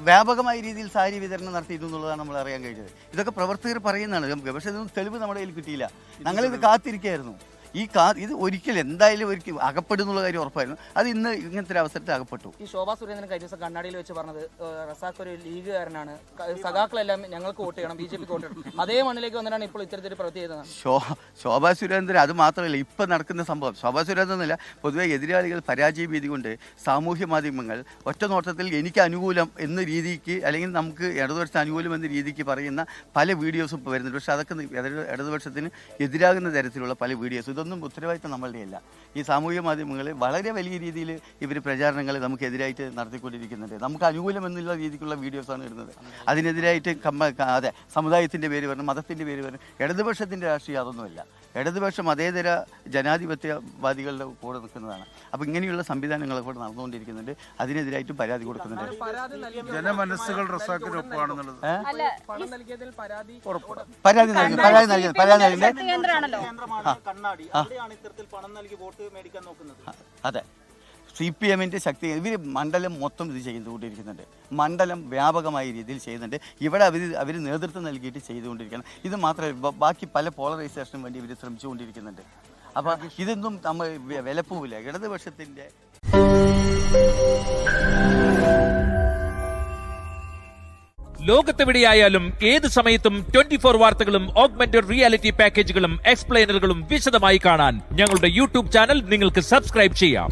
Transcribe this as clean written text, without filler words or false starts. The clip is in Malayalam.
വ്യാപകമായ രീതിയിൽ സാരി വിതരണം നടത്തിയിരുന്നു എന്നുള്ളതാണ് നമ്മൾ അറിയാൻ കഴിഞ്ഞത്. ഇതൊക്കെ പ്രവർത്തകർ പറയുന്നതാണ് നമുക്ക്, പക്ഷേ ഇതൊന്നും തെളിവ് നമ്മുടെ കയ്യിൽ കിട്ടിയില്ല. ഞങ്ങളിത് കാത്തിരിക്കുകയായിരുന്നു. ഇത് ഒരിക്കലും എന്തായാലും ഒരിക്കലും അകപ്പെടുന്നുള്ള കാര്യം ഉറപ്പായിരുന്നു. അത് ഇന്ന് ഇങ്ങനത്തെ ഒരു അവസരത്തിൽ അകപ്പെട്ടു. ഈ ശോഭാ സുരേന്ദ്രൻ കഴിഞ്ഞ ദിവസം കണ്ണാടിയിൽ വെച്ച് പറഞ്ഞത് റസാഖ് ഒരു ലീഗുകാരനാണ്, സഖാക്കളെല്ലാം ഞങ്ങൾക്ക് വോട്ട് ചെയ്യണം, BJP വോട്ട് ചെയ്യണം. അതേ മണ്ണിലേക്ക് വന്നിട്ടാണ് ഇപ്പോൾ ഇത്തരത്തിൽ പ്രവൃത്തി ചെയ്തത്. ശോഭാ സുരേന്ദ്രൻ അത് മാത്രമല്ല, ഇപ്പം നടക്കുന്ന സംഭവം ശോഭാ സുരേന്ദ്രൻ എന്നല്ല, പൊതുവെ എതിരാളികൾ പരാജയ ഭീതി കൊണ്ട് സാമൂഹ്യ മാധ്യമങ്ങൾ ഒറ്റ നോട്ടത്തിൽ എനിക്ക് അനുകൂലം എന്ന രീതിക്ക് അല്ലെങ്കിൽ നമുക്ക് ഇടതുപക്ഷത്തിന് അനുകൂലം എന്ന രീതിക്ക് പറയുന്ന പല വീഡിയോസും ഇപ്പോൾ വരുന്നുണ്ട്. പക്ഷേ അതൊക്കെ ഇടതുപക്ഷത്തിന് എതിരാകുന്ന തരത്തിലുള്ള പല വീഡിയോസും. ഇതൊന്നും ഉത്തരവാദിത്തം നമ്മളുടെ അല്ല. ഈ സാമൂഹ്യ മാധ്യമങ്ങൾ വളരെ വലിയ രീതിയിൽ ഇവർ പ്രചാരണങ്ങൾ നമുക്കെതിരായിട്ട് നടത്തിക്കൊണ്ടിരിക്കുന്നുണ്ട്. നമുക്ക് അനുകൂലം എന്നുള്ള രീതിക്കുള്ള വീഡിയോസാണ് ഇടുന്നത്. അതിനെതിരായിട്ട് അതെ സമുദായത്തിൻ്റെ പേര് പറഞ്ഞു, മതത്തിൻ്റെ പേര് പറഞ്ഞു. ഇടതുപക്ഷത്തിൻ്റെ രാഷ്ട്രീയം അതൊന്നുമല്ല. ഇടതുപക്ഷം അതേതര ജനാധിപത്യവാദികളുടെ കൂടെ നിൽക്കുന്നതാണ്. അപ്പോൾ ഇങ്ങനെയുള്ള സംവിധാനങ്ങളൊക്കെ കൂടെ നടന്നുകൊണ്ടിരിക്കുന്നുണ്ട്. അതിനെതിരായിട്ട് പരാതി കൊടുക്കുന്നുണ്ട്. ജനമനസ്സുകൾ റസാഖിനൊപ്പമാണെന്നുള്ളത് പരാതി അതെ CPM-ന്റെ ശക്തി ഇവർ മണ്ഡലം മൊത്തം ഇത് ചെയ്തുകൊണ്ടിരിക്കുന്നുണ്ട്. മണ്ഡലം വ്യാപകമായ രീതിയിൽ ചെയ്യുന്നുണ്ട്. ഇവിടെ അവർ നേതൃത്വം നൽകിയിട്ട് ചെയ്തുകൊണ്ടിരിക്കുകയാണ്. ഇത് മാത്രമല്ല, ബാക്കി പല പോളറൈസേഷനും വേണ്ടി ഇവർ ശ്രമിച്ചുകൊണ്ടിരിക്കുന്നുണ്ട്. അപ്പോൾ ഇതൊന്നും നമ്മൾ വിലപ്പോവില്ല. ഇടതുപക്ഷത്തിൻ്റെ ലോകത്തെവിടെയായാലും ഏത് സമയത്തും 24 വാർത്തകളും ഓഗ്മെന്റഡ് റിയാലിറ്റി പാക്കേജുകളും എക്സ്പ്ലെയിനറുകളും വിശദമായി കാണാൻ ഞങ്ങളുടെ YouTube ചാനൽ നിങ്ങൾക്ക് സബ്സ്ക്രൈബ് ചെയ്യാം.